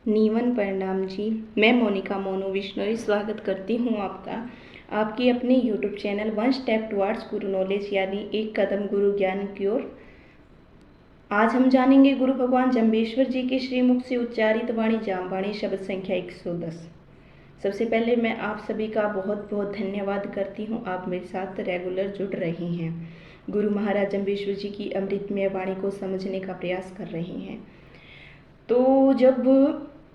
नीवन प्रणाम जी। मैं मोनिका मोनू विश्नोई स्वागत करती हूँ आपकी अपने YouTube channel one step towards गुरु नॉलेज यानी एक कदम गुरु ज्ञान की ओर। आज हम जानेंगे गुरु भगवान जम्बेश्वर जी के श्रीमुख से उच्चारित वाणी जामवाणी शब्द संख्या 110। सबसे पहले मैं आप सभी का बहुत बहुत धन्यवाद करती हूँ, आप मेरे साथ रेगुलर जुड़ रहे हैं, गुरु महाराज जम्बेश्वर जी की अमृतमय वाणी को समझने का प्रयास कर रहे हैं। तो जब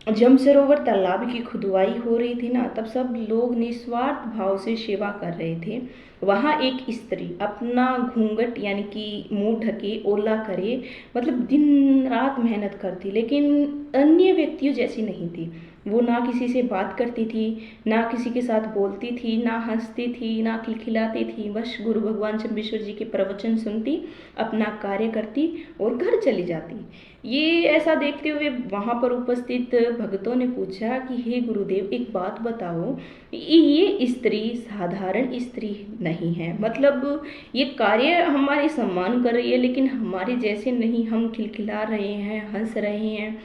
जम सरोवर तालाब की खुदवाई हो रही थी ना, तब सब लोग निस्वार्थ भाव से सेवा कर रहे थे। वहाँ एक स्त्री अपना घूंघट यानी कि मुंह ढके ओला करे, मतलब दिन रात मेहनत करती, लेकिन अन्य व्यक्तियों जैसी नहीं थी। वो ना किसी से बात करती थी, ना किसी के साथ बोलती थी, ना हंसती थी, ना खिलखिलाती थी। बस गुरु भगवान जम्बेश्वर जी के प्रवचन सुनती, अपना कार्य करती और घर चली जाती। ये ऐसा देखते हुए वहाँ पर उपस्थित भक्तों ने पूछा कि हे गुरुदेव, एक बात बताओ, ये स्त्री साधारण स्त्री नहीं है, मतलब ये कार्य हमारे सम्मान कर रही है, लेकिन हमारे जैसे नहीं, हम खिलखिला रहे हैं, हंस रहे हैं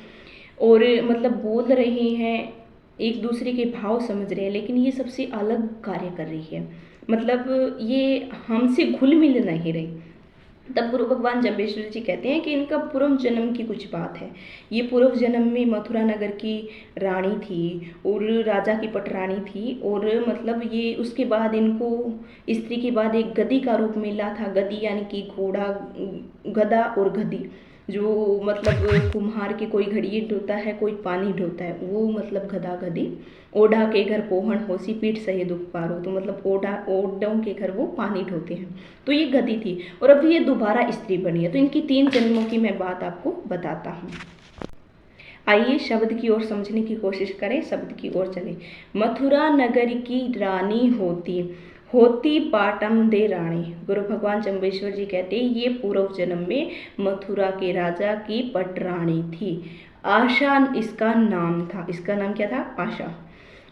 और मतलब बोल रहे हैं, एक दूसरे के भाव समझ रहे हैं, लेकिन ये सबसे अलग कार्य कर रही है, मतलब ये हमसे घुल मिल नहीं रही। तब गुरु भगवान जम्बेश्वर जी कहते हैं कि इनका पूर्व जन्म की कुछ बात है। ये पूर्व जन्म में मथुरा नगर की रानी थी और राजा की पटरानी थी, और मतलब ये उसके बाद इनको स्त्री के बाद एक गधी का रूप मिला था। गधी यानी कि घोड़ा, गधा और गधी, जो मतलब कुम्हार के कोई घड़िए ढोता है, कोई पानी ढोता है, वो मतलब गधा गधी। ओढ़ा के घर पोहण होसी, पीठ सहे दुख पारो, तो मतलब ओढ़ों के घर वो पानी ढोते हैं। तो ये गधी थी और अब ये दोबारा स्त्री बनी है। तो इनकी 3 जन्मों की मैं बात आपको बताता हूँ। आइए शब्द की ओर समझने की कोशिश करें, शब्द की ओर चले। मथुरा नगर की रानी होती होती पाटम दे रानी। गुरु भगवान जम्बेश्वर जी कहते हैं ये पूर्व जन्म में मथुरा के राजा की पटरानी थी। आशा इसका नाम था। इसका नाम क्या था? आशा।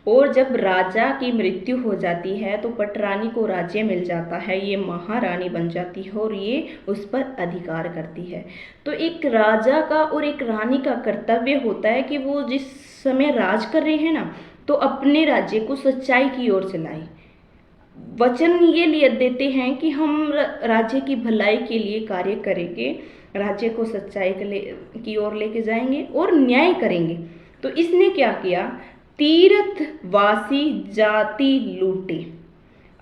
और जब राजा की मृत्यु हो जाती है तो पटरानी को राज्य मिल जाता है, ये महारानी बन जाती है और ये उस पर अधिकार करती है। तो एक राजा का और एक रानी का कर्तव्य होता है कि वो जिस समय राज कर रहे हैं ना, तो अपने राज्य को सच्चाई की ओर चलाएं। वचन ये लिए देते हैं कि हम राज्य की भलाई के लिए कार्य करेंगे, राज्य को सच्चाई की ओर लेके जाएंगे और न्याय करेंगे। तो इसने क्या किया? तीर्थवासी जाति लूटे,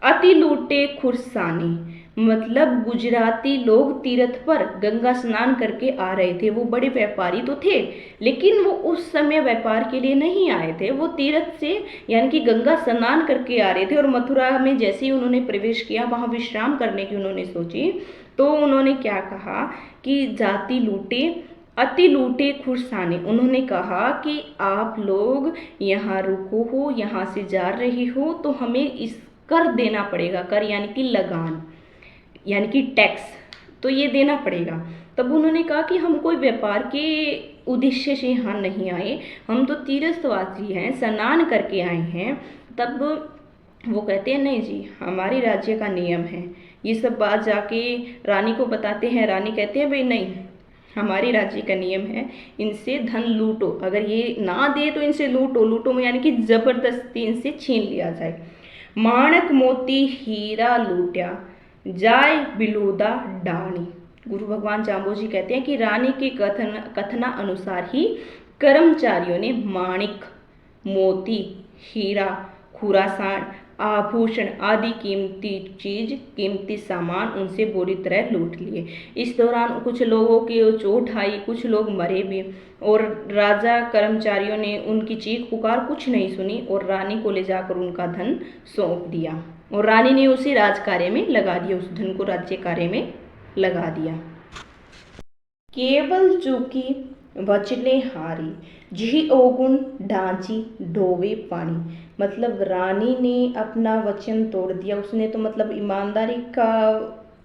अति लूटे खुरसानी, मतलब गुजराती लोग तीर्थ पर गंगा स्नान करके आ रहे थे। वो बड़े व्यापारी तो थे, लेकिन वो उस समय व्यापार के लिए नहीं आए थे, वो तीर्थ से यानी कि गंगा स्नान करके आ रहे थे। और मथुरा में जैसे ही उन्होंने प्रवेश किया, वहाँ विश्राम करने की उन्होंने सोची, तो उन्होंने क्या कहा कि जाति लूटे, अति लूटे खुरसाने। उन्होंने कहा कि आप लोग यहाँ रुको हो, यहाँ से जा रहे हो, तो हमें इस कर देना पड़ेगा। कर यानी कि लगान, यानी कि टैक्स, तो ये देना पड़ेगा। तब उन्होंने कहा कि हम कोई व्यापार के उद्देश्य से यहाँ नहीं आए, हम तो तीर्थवासी हैं, स्नान करके आए हैं। तब वो कहते हैं नहीं जी, हमारे राज्य का नियम है। ये सब बात जाके रानी को बताते हैं। रानी कहते हैं भाई नहीं, हमारे राज्य का नियम है, इनसे धन लूटो, अगर ये ना दे तो इनसे लूटो। लूटो में यानी कि जबरदस्ती इनसे छीन लिया जाए। माणक मोती हीरा लूट्या, जाय बिलोदा डाणी। गुरु भगवान जाम्बो जी कहते हैं कि रानी के कथना अनुसार ही कर्मचारियों ने माणिक, मोती, हीरा, खुरासान, आभूषण आदि कीमती सामान उनसे बुरी तरह लूट लिए। इस दौरान कुछ लोगों की चोट आई, कुछ लोग मरे भी, और राजा कर्मचारियों ने उनकी चीख पुकार कुछ नहीं सुनी और रानी को ले जाकर उनका धन सौंप दिया, और रानी ने उसी राज कार्य में लगा दिया, उस धन को राज्य कार्य में लगा दिया। केवल चूकी वचने हारी, जी ओगुण ढांची ढोवे पानी। मतलब रानी ने अपना वचन तोड़ दिया। उसने तो मतलब ईमानदारी का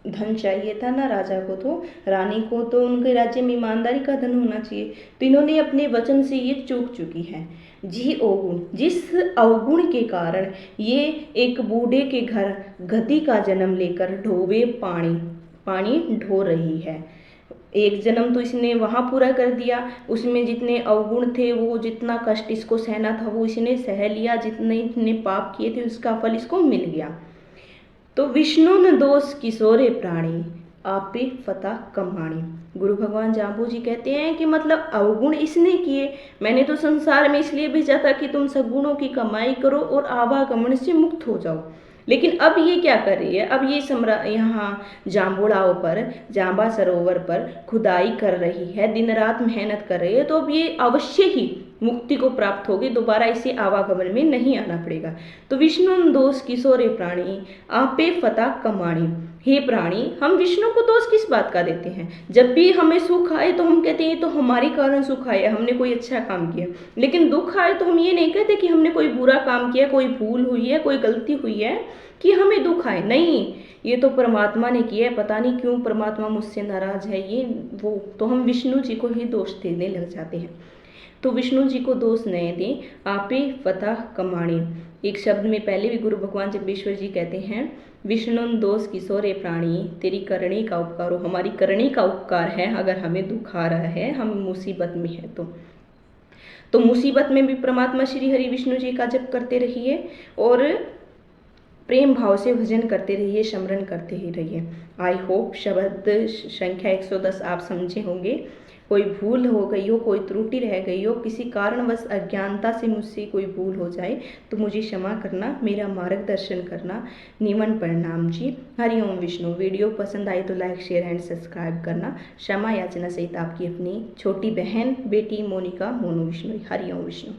धन चाहिए था ना राजा को, तो रानी को तो उनके राज्य में ईमानदारी का धन होना चाहिए, तो इन्होंने अपने वचन से ये चूक चुकी है। जी अवगुण, जिस अवगुण के कारण ये एक बूढ़े के घर गधी का जन्म लेकर ढोवे पानी ढो रही है। एक जन्म तो इसने वहाँ पूरा कर दिया, उसमें जितने अवगुण थे, वो जितना कष्ट इसको सहना था वो इसने सह लिया, जितने इसने पाप किए थे उसका फल इसको मिल गया। तो विष्णु न दोष किशोरे प्राणी, आपे फता कमाणी। गुरु भगवान जाम्बू जी कहते हैं कि मतलब अवगुण इसने किए, मैंने तो संसार में इसलिए भेजा था कि तुम सद्गुणों की कमाई करो और आवागमन से मुक्त हो जाओ। लेकिन अब ये क्या कर रही है, अब ये यहाँ जाम्बुड़ाओं पर, जाम्बा सरोवर पर खुदाई कर रही है, दिन रात मेहनत कर रही है, तो अब ये अवश्य ही मुक्ति को प्राप्त होगी, दोबारा इसे आवागमन में नहीं आना पड़ेगा। तो विष्णु दोष किशोरे प्राणी, आपे फता कमाणी। हे प्राणी, हम विष्णु को दोष किस बात का देते हैं? जब भी हमें सुख आए तो हम कहते हैं तो हमारे कारण सुख आया, हमने कोई अच्छा काम किया। लेकिन दुख आए तो हम ये नहीं कहते कि हमने कोई बुरा काम किया, कोई भूल हुई है, कोई गलती हुई है कि हमें दुख आए। नहीं, ये तो परमात्मा ने किया है, पता नहीं क्यों परमात्मा मुझसे नाराज है, ये वो, तो हम विष्णु जी को ही दोष देने लग जाते हैं। तो विष्णु जी को दोष नहीं दें, आपे फतह कमाणी। एक शब्द में पहले भी गुरु भगवान जम्बेश्वर जी कहते हैं, विष्णु दोष किशोरे प्राणी, तेरी करणी का उपकार हो, हमारी करणी का उपकार है अगर हमें दुख आ रहा है, हम मुसीबत में है तो मुसीबत में भी परमात्मा श्री हरि विष्णु जी का जप करते रहिए और प्रेम भाव से भजन करते रहिए, स्मरण करते ही रहिए। आई होप शब्द संख्या 110 आप समझे होंगे। कोई भूल हो गई हो, कोई त्रुटि रह गई हो, किसी कारणवश अज्ञानता से मुझसे कोई भूल हो जाए तो मुझे क्षमा करना, मेरा मार्गदर्शन करना। निमन प्रणाम जी। हरिओम विष्णु। वीडियो पसंद आई तो लाइक शेयर एंड सब्सक्राइब करना। क्षमा याचना सहित आपकी अपनी छोटी बहन बेटी मोनिका मोनू विष्णु। हरिओम विष्णु।